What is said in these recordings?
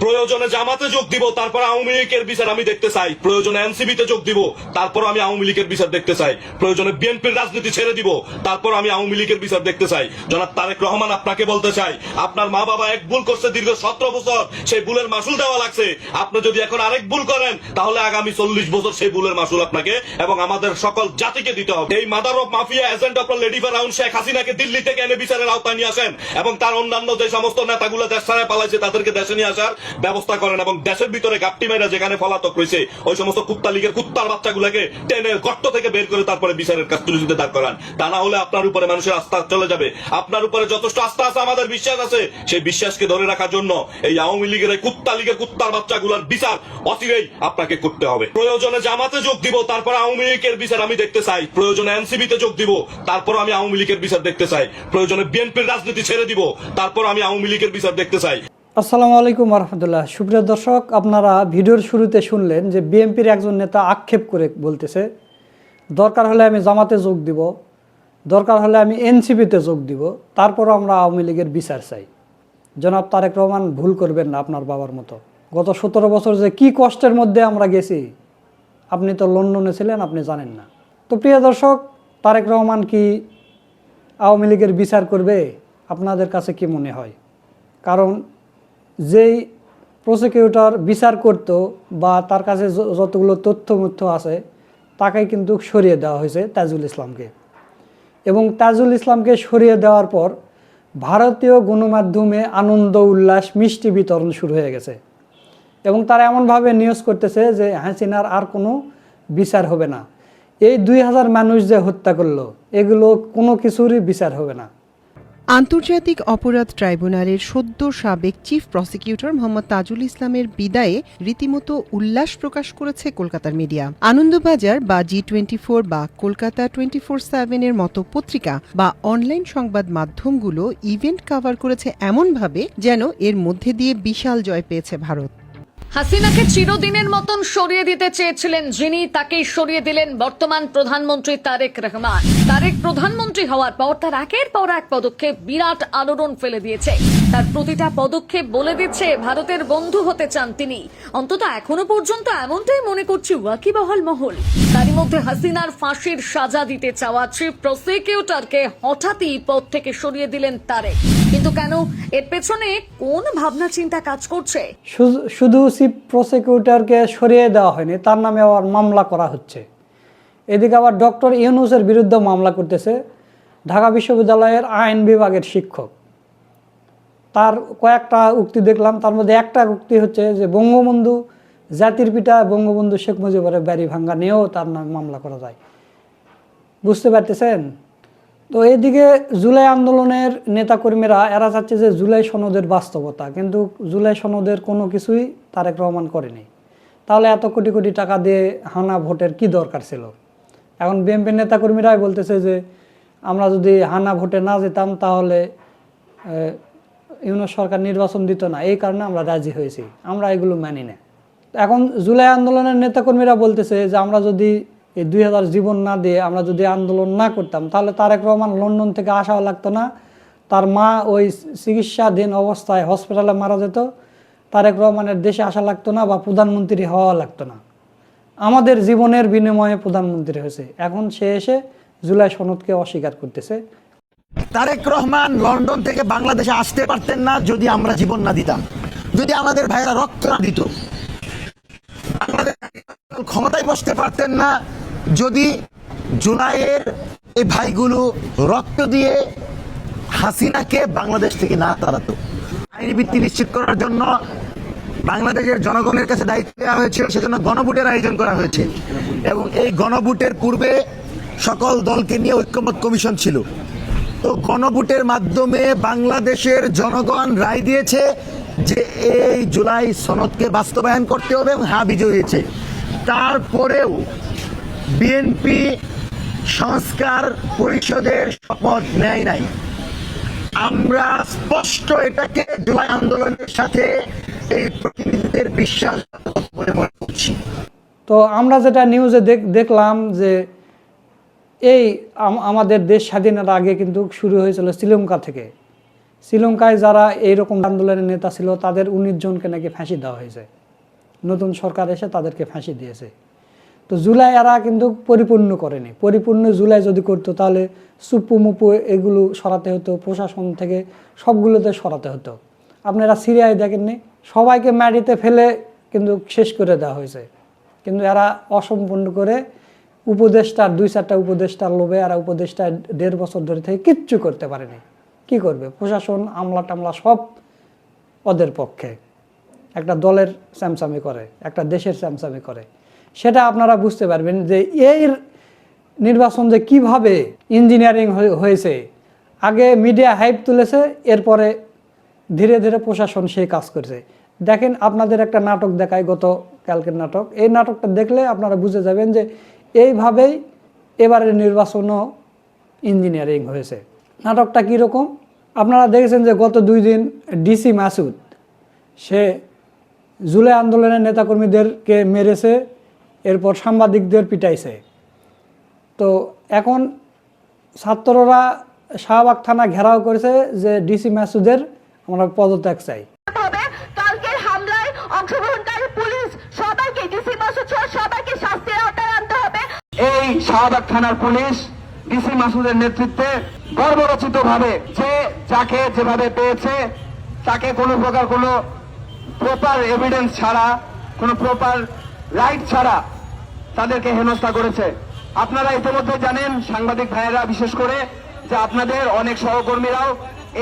প্রয়োজনে জামাতে যোগ দিব, তারপর আওয়ামী লীগের বিচার আমি দেখতে চাই। প্রয়োজনে এনসিপিতে যোগ দিব, তারপর আমি আওয়ামী লীগের বিচার দেখতে চাই। প্রয়োজনে বিএনপির রাজনীতি ছেড়ে দিব, তারপর আমি আওয়ামী লীগের বিচার দেখতে চাই। জনাব তারেক রহমান, আপনাকে বলতে চাই, আপনার মা বাবা এক ভুল করছে দীর্ঘ 17 বছর, সেই ভুলের মাসুল দেওয়া লাগছে। আপনি যদি এখন আরেক ভুল করেন, তাহলে আগামী 40 বছর সেই ভুলের মাসুল আপনাকে এবং আমাদের সকল জাতিকে দিতে হবে। এই mother of mafia agent of lady ফেরাউন শেখ হাসিনাকে দিল্লি থেকে এনে বিচারের আওতায় নিয়ে আসেন এবং তার অন্যান্য যে সমস্ত নেতাগুলো দেশ ছাড়ায় পালাইছে তাদেরকে দেশে নিয়ে আসার ব্যবস্থা করেন এবং দেশের ভিতরে গাপটি মেয়েরা যেখানে পলাতক রয়েছে ওই সমস্ত কুত্তা লীগের কুত্তার বাচ্চাগুলোকে টেনে গর্ত থেকে বের করে তারপরে বিচারের কাস্টডিতে দাঁড় করান। তা না হলে আপনার উপরে মানুষের আস্থা চলে যাবে। আপনার উপরে যথেষ্ট আস্থা আছে, আমাদের বিশ্বাস আছে, সেই বিশ্বাসকে ধরে রাখার জন্য এই আওয়ামী লীগের এই কুত্তা লীগের কুত্তার বাচ্চাগুলোর বিচার অচিরেই আপনাকে করতে হবে। প্রয়োজনে জামাতে যোগ দিব, তারপর আওয়ামী লীগের বিচার আমি দেখতে চাই। প্রয়োজনে এনসিপিতে যোগ দিব, তারপর আমি আওয়ামী লীগের বিচার দেখতে চাই। প্রয়োজনে বিএনপির রাজনীতি ছেড়ে দিব, তারপর আমি আওয়ামী লীগের বিচার দেখতে চাই। আসসালামু আলাইকুম রহমতুল্লাহ। সুপ্রিয় দর্শক, আপনারা ভিডিওর শুরুতে শুনলেন যে বিএনপির একজন নেতা আক্ষেপ করে বলতেছে, দরকার হলে আমি জামাতে যোগ দিব, দরকার হলে আমি এনসিপিতে যোগ দিব, তারপরও আমরা আওয়ামী লীগের বিচার চাই। জনাব তারেক রহমান, ভুল করবেন না আপনার বাবার মতো। গত 17 বছর যে কি কষ্টের মধ্যে আমরা গেছি, আপনি তো লন্ডনে ছিলেন, আপনি জানেন না। তো প্রিয় দর্শক, তারেক রহমান কি আওয়ামী লীগের বিচার করবে? আপনাদের কাছে কি মনে হয়? কারণ যেই প্রসিকিউটর বিচার করত বা তার কাছে যতগুলো তথ্য আছে তাকেই কিন্তু সরিয়ে দেওয়া হয়েছে তাজুল ইসলামকে। এবং তাজুল ইসলামকে সরিয়ে দেওয়ার পর ভারতীয় গণমাধ্যমে আনন্দ উল্লাস মিষ্টি বিতরণ শুরু হয়ে গেছে এবং তারা এমনভাবে নিউজ করতেছে যে হাসিনার আর কোনো বিচার হবে না। এই 2000 মানুষ যে হত্যা করলো, এগুলো কোনো কিছুরই বিচার হবে না। আন্তর্জাতিক অপরাধ ট্রাইব্যুনালের সদ্য সাবেক চিফ প্রসিকিউটর মোহাম্মদ তাজুল ইসলামের বিদায়ে রীতিমতো উল্লাস প্রকাশ করেছে কলকাতার মিডিয়া। আনন্দবাজার বা G24 বা কলকাতা 24/7 এর মতো পত্রিকা বা অনলাইন সংবাদ মাধ্যমগুলো ইভেন্ট কভার করেছে এমনভাবে যেন এর মধ্যে দিয়ে বিশাল জয় পেয়েছে ভারত। হাসিনাকে চিরদিনের মতন সরিয়ে দিতে চেয়েছিলেন যিনি, তাকেই সরিয়ে দিলেন বর্তমান প্রধানমন্ত্রী তারেক রহমান। তারেক প্রধানমন্ত্রী হওয়ার পর তার একের পর এক পদক্ষেপ বিরাট আলোড়ন ফেলে দিয়েছে। তার প্রতিটা পদক্ষেপ বলে দিচ্ছে ভারতের বন্ধু হতে চান তিনি। অন্তত এখনো পর্যন্ত এমনটাই মনে করছে ওয়াকিবহাল মহল। তারই মধ্যে হাসিনার ফাঁসির সাজা দিতে চাওয়া চিফ প্রসিকিউটরকে হঠাৎই পদ থেকে সরিয়ে দিলেন তারেক। কিন্তু কেন? এর পেছনে কোন ভাবনা চিন্তা কাজ করছে? শুধু চিফ প্রসিকিউটরকে সরিয়ে দেওয়া হয়নি, তার নামে আবার মামলা করা হচ্ছে। এদিকে আবার ডক্টর ইউনূসের বিরুদ্ধে মামলা করতেছে ঢাকা বিশ্ববিদ্যালয়ের আইন বিভাগের শিক্ষক। তার কয়েকটা উক্তি দেখলাম, তার মধ্যে একটা উক্তি হচ্ছে যে বঙ্গবন্ধু জাতির পিতা বঙ্গবন্ধু শেখ মুজিবের বাড়ি ভাঙ্গা নিয়েও তার নামে মামলা করা যায়। বুঝতে পারতেছেন? তো এইদিকে জুলাই আন্দোলনের নেতাকর্মীরা এরা চাচ্ছে যে জুলাই সনদের বাস্তবতা, কিন্তু জুলাই সনদের কোনো কিছুই তারেক রহমান করেনি। তাহলে এত কোটি কোটি টাকা দিয়ে হানা ভোটের কি দরকার ছিল? এখন বিএনপির নেতাকর্মীরাই বলতেছে যে আমরা যদি হানা ভোটে না যেতাম তাহলে ইউনূস সরকার নির্বাচন দিত না, এই কারণে আমরা রাজি হয়েছি, আমরা এগুলো মানি না। এখন জুলাই আন্দোলনের নেতাকর্মীরা বলতেছে যে আমরা যদি এই 2000 জীবন না দিয়ে আমরা যদি আন্দোলন না করতাম তাহলে তারেক রহমান লন্ডন থেকে আসাও লাগতো না, তার মা ওই চিকিৎসাধীন অবস্থায় হসপিটালে মারা যেত, তারেক রহমানের দেশে আসা লাগতো না বা প্রধানমন্ত্রী হওয়া লাগতো না। আমাদের জীবনের বিনিময়ে প্রধানমন্ত্রী হয়েছে, এখন সে এসে জুলাই সনদকে অস্বীকার করতেছে। তারেক রহমান লন্ডন থেকে বাংলাদেশে আসতে পারতেন না যদি আমরা জীবন না দিতাম, যদি আমাদের ভাইরা রক্ত না দিত। আমাদের ক্ষমতায় বসতে পারতেন না যদি জুলাইয়ের এই ভাইগুলো রক্ত দিয়ে হাসিনাকে বাংলাদেশ থেকে না তাড়াতো। আইনি ভিত্তি নিশ্চিত করার জন্য বাংলাদেশের জনগণের কাছে দায়িত্ব দেওয়া হয়েছিল, সেজন্য গণভোটের আয়োজন করা হয়েছে এবং এই গণভোটের পূর্বে সকল দলকে নিয়ে ঐক্যমত কমিশন ছিল। তো গণভোটের মাধ্যমে বাংলাদেশের জনগণ রায় দিয়েছে যে এই জুলাই সনদকে বাস্তবায়ন করতে হবে এবং হ্যাঁ বিজয় হয়েছে। তারপরেও বিএনপি সংস্কার পরিষদের শপথ নেয় নাই। আমরা স্পষ্ট এটাকে জুলাই আন্দোলনের সাথে এই প্রতিনিধিদের বিশ্বাস বলে মনে করছি। তো আমরা যেটা নিউজে দেখলাম যে এই আমাদের দেশ স্বাধীনের আগে কিন্তু শুরু হয়েছিল শ্রীলঙ্কা থেকে, শ্রীলঙ্কায় যারা এইরকম আন্দোলনের নেতা ছিল তাদের 19 জনকে নাকি ফাঁসি দেওয়া হয়েছে, নতুন সরকার এসে তাদেরকে ফাঁসি দিয়েছে। তো জুলাই এরা কিন্তু পরিপূর্ণ করেনি। পরিপূর্ণ জুলাই যদি করতো তাহলে সুপ্পু মুপু এগুলো সরাতে হতো, প্রশাসন থেকে সবগুলোতে সরাতে হতো। আপনারা সিরিয়ায় দেখেননি, সবাইকে মাটিতে ফেলে কিন্তু শেষ করে দেওয়া হয়েছে, কিন্তু এরা অসম্পূর্ণ করে উপদেষ্টার 2-4টা উপদেষ্টার লোভে এরা উপদেষ্টা 1.5 বছর ধরে থেকে কিচ্ছু করতে পারেনি। কি করবে? প্রশাসন আমলা টামলা সব ওদের পক্ষে, একটা দলের স্যামসামি করে, একটা দেশের স্যামসামি করে। সেটা আপনারা বুঝতে পারবেন যে এই নির্বাচন যে কীভাবে ইঞ্জিনিয়ারিং হয়েছে। আগে মিডিয়া হাইপ তুলেছে, এরপরে ধীরে ধীরে প্রশাসন সেই কাজ করেছে। দেখেন, আপনাদের একটা নাটক দেখায়, গত কালকের নাটক। এই নাটকটা দেখলে আপনারা বুঝে যাবেন যে এইভাবেই এবারের নির্বাচনও ইঞ্জিনিয়ারিং হয়েছে। নাটকটা কীরকম আপনারা দেখেছেন যে গত 2 দিন ডিসি মাসুদ সে জুলাই আন্দোলনের নেতাকর্মীদেরকে মেরেছে, এরপর সাংবাদিকদের পিটাইছে। তো এখন ছাত্ররা শাহবাগ থানা ঘেরাও করেছে যে ডিসি মাসুদের আমরা পদত্যাগ চাই। কালকের হামলায় অংশগ্রহণকারী পুলিশ সবাইকে, ডিসি মাসুদ সহ সবাইকে শাস্তির আওতায় আনতে হবে। এই শাহবাগ থানার পুলিশ ডিসি মাসুদের নেতৃত্বে বর্বরচিত ভাবে যে যাকে যেভাবে পেয়েছে তাকে কোনো প্রকার কোনো প্রপার এভিডেন্স ছাড়া, কোনো প্রপার রাইট ছাড়া তাদেরকে হেনস্থা করেছে। আপনারা ইতিমধ্যে জানেন, সাংবাদিক ভাইয়েরা বিশেষ করে, যে আপনাদের অনেক সহকর্মীরাও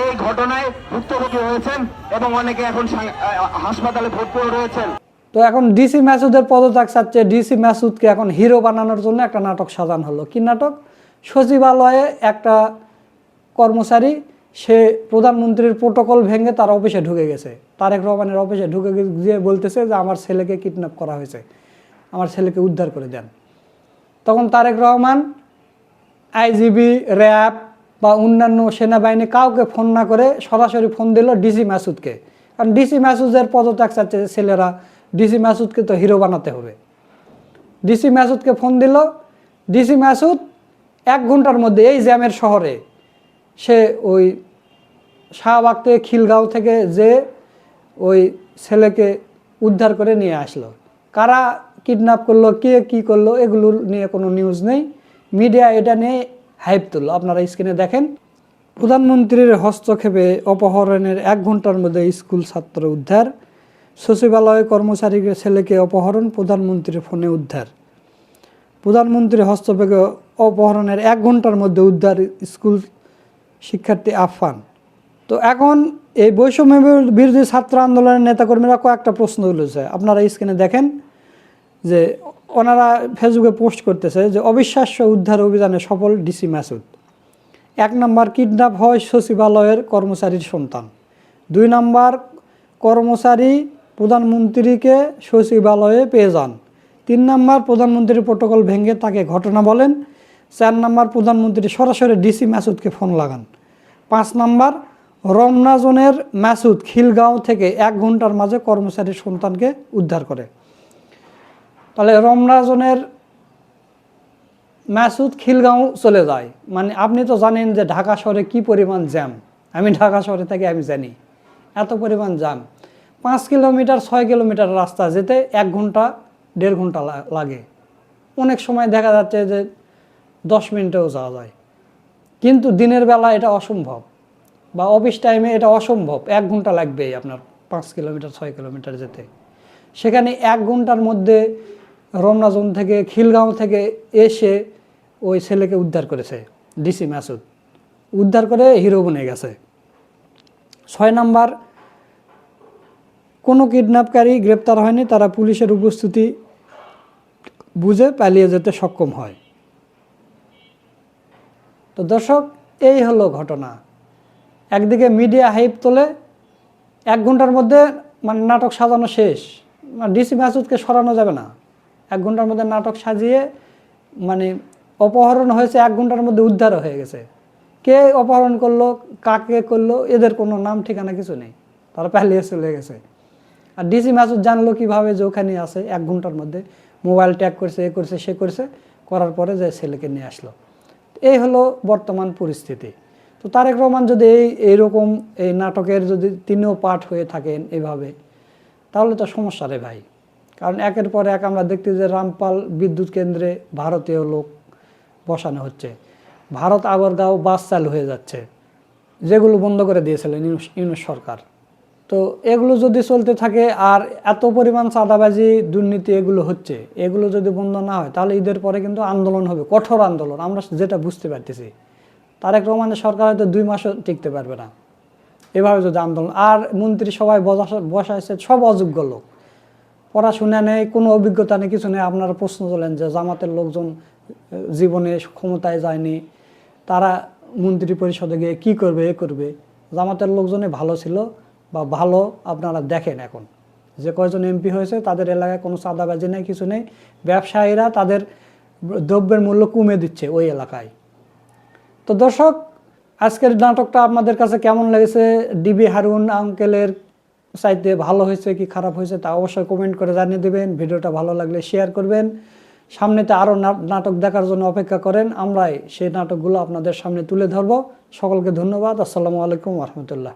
এই ঘটনায় ভুক্তভোগী হয়েছেন এবং অনেকে এখন হাসপাতালে ভর্তিও রয়েছেন। তো এখন ডিসি মাসুদের পদত্যাগ চাচ্ছে। ডিসি মাসুদকে এখন হিরো বানানোর জন্য একটা নাটক সাজানো হলো। কি নাটক? সচিবালয়ে একটা কর্মচারী সে প্রধানমন্ত্রীর প্রোটোকল ভেঙে তার অফিসে ঢুকে গেছে, তারেক রহমানের অফিসে ঢুকে গিয়ে বলতেছে যে আমার ছেলেকে কিডন্যাপ করা হয়েছে, আমার ছেলেকে উদ্ধার করে দেন। তখন তারেক রহমান আইজিবি, র্যাব বা অন্যান্য সেনাবাহিনী কাউকে ফোন না করে সরাসরি ফোন দিল ডিসি মাসুদকে। কারণ ডিসি মাসুদের পদত্যাগ চাচ্ছে ছেলেরা, ডিসি মাসুদকে তো হিরো বানাতে হবে। ডিসি মাসুদকে ফোন দিল। ডিসি মাসুদ 1 ঘন্টার মধ্যে এই জ্যামের শহরে সে ওই শাহবাগ থেকে খিলগাঁও থেকে যে ওই ছেলেকে উদ্ধার করে নিয়ে আসলো। কারা কিডন্যাপ করলো, কে কী করলো, এগুলো নিয়ে কোনো নিউজ নেই। মিডিয়া এটা নিয়ে হাইপ তুললো। আপনারা স্ক্রিনে দেখেন, প্রধানমন্ত্রীর হস্তক্ষেপে অপহরণের 1 ঘন্টার মধ্যে স্কুল ছাত্র উদ্ধার, সচিবালয় কর্মচারীর ছেলেকে অপহরণ, প্রধানমন্ত্রীর ফোনে উদ্ধার। প্রধানমন্ত্রীর হস্তক্ষেপে অপহরণের 1 ঘন্টার মধ্যে উদ্ধার স্কুল শিক্ষার্থী আফফান। তো এখন এই বৈষম্য বিরোধী ছাত্র আন্দোলনের নেতাকর্মীরা কয়েকটা প্রশ্ন তুলেছে। আপনারা স্ক্রিনে দেখেন যে ওনারা ফেসবুকে পোস্ট করতেছে যে অবিশ্বাস্য উদ্ধার অভিযানে সফল ডিসি মাসুদ। 1 নম্বর, কিডন্যাপ হয় সচিবালয়ের কর্মচারীর সন্তান। 2 নম্বর, কর্মচারী প্রধানমন্ত্রীকে সচিবালয়ে পেয়ে যান। 3 নম্বর, প্রধানমন্ত্রীর প্রোটোকল ভেঙে তাকে ঘটনা বলেন। 4 নম্বর, প্রধানমন্ত্রী সরাসরি ডিসি মাসুদকে ফোন লাগান। 5 নম্বর, রমনা জোনের মাসুদ খিলগাঁও থেকে 1 ঘন্টার মাঝে কর্মচারীর সন্তানকে উদ্ধার করে। তাহলে রমনা জোনের মাসুদ খিলগাঁও চলে যায়। মানে আপনি তো জানেন যে ঢাকা শহরে কি পরিমাণ জ্যাম। আমি ঢাকা শহরে থেকে আমি জানি এত পরিমাণ জ্যাম। 5 কিলোমিটার 6 কিলোমিটার রাস্তা যেতে 1 ঘন্টা 1.5 ঘন্টা লাগে। অনেক সময় দেখা যাচ্ছে যে 10 মিনিটেও যাওয়া যায়, কিন্তু দিনের বেলা এটা অসম্ভব, বা অফিস টাইমে এটা অসম্ভব। 1 ঘন্টা লাগবেই আপনার 5 কিলোমিটার 6 কিলোমিটার যেতে। সেখানে 1 ঘন্টার মধ্যে রমনা জোন থেকে খিলগাঁও থেকে এসে ওই ছেলেকে উদ্ধার করেছে ডিসি মাসুদ, উদ্ধার করে হিরো বনে গেছে। 6 নম্বর, কোনো কিডন্যাপকারী গ্রেপ্তার হয়নি, তারা পুলিশের উপস্থিতি বুঝে পালিয়ে যেতে সক্ষম হয়। তো দর্শক, এই হলো ঘটনা। একদিকে মিডিয়া হাইপ তোলে, 1 ঘন্টার মধ্যে মানে নাটক সাজানো শেষ। ডিসি মাসুদকে সরানো যাবে না। 1 ঘন্টার মধ্যে নাটক সাজিয়ে মানে অপহরণ হয়েছে, 1 ঘন্টার মধ্যে উদ্ধারও হয়ে গেছে। কে অপহরণ করলো, কাকে করলো, এদের কোনো নাম ঠিকানা কিছু নেই, তারা পালিয়ে চলে গেছে। আর ডিসি মাসুদ জানলো কীভাবে যে ওখানে আছে, 1 ঘন্টার মধ্যে মোবাইল ট্যাগ করছে, এ করছে, সে করছে, করার পরে যে ছেলেকে নিয়ে আসলো। এই হলো বর্তমান পরিস্থিতি। তো তারেক রহমান যদি এইরকম এই নাটকের যদি 3ও পার্ট হয়ে থাকেন এভাবে, তাহলে তো সমস্যা রে ভাই। কারণ একের পর এক আমরা দেখতে যে রামপাল বিদ্যুৎ কেন্দ্রে ভারতীয় লোক বসানো হচ্ছে, ভারত আগরগাঁও বাস চালু হয়ে যাচ্ছে, যেগুলো বন্ধ করে দিয়েছিলেন ইউনূস সরকার। তো এগুলো যদি চলতে থাকে আর এত পরিমাণ চাঁদাবাজি দুর্নীতি এগুলো হচ্ছে, এগুলো যদি বন্ধ না হয় তাহলে ঈদের পরে কিন্তু আন্দোলন হবে, কঠোর আন্দোলন। আমরা যেটা বুঝতে পারতেছি তারেক রহমানের সরকার হয়তো 2 মাসও টিকতে পারবে না এভাবে যদি আন্দোলন। আর মন্ত্রী সবাই বসাইছে সব অযোগ্য লোক, পড়াশোনা নেই, কোনো অভিজ্ঞতা নেই, কিছু নেই। আপনারা প্রশ্ন তোলেন যে জামাতের লোকজন জীবনে ক্ষমতায় যায়নি, তারা মন্ত্রী পরিষদে গিয়ে কী করবে, এ করবে। জামাতের লোকজনে ভালো ছিল বা ভালো, আপনারা দেখেন এখন যে কয়জন এমপি হয়েছে তাদের এলাকায় কোনো চাঁদাবাজি নেই, কিছু নেই। ব্যবসায়ীরা তাদের দ্রব্যের মূল্য কমে দিচ্ছে ওই এলাকায়। তো দর্শক, আজকের নাটকটা আপনাদের কাছে কেমন লেগেছে? ডিবি হারুন আঙ্কেলের চাইতে ভালো হয়েছে কি খারাপ হয়েছে তা অবশ্যই কমেন্ট করে জানিয়ে দেবেন। ভিডিওটা ভালো লাগলে শেয়ার করবেন। সামনেতে আরও নাটক দেখার জন্য অপেক্ষা করেন, আমরাই সেই নাটকগুলো আপনাদের সামনে তুলে ধরব। সকলকে ধন্যবাদ। আসসালামু আলাইকুম ওয়া রাহমাতুল্লাহ।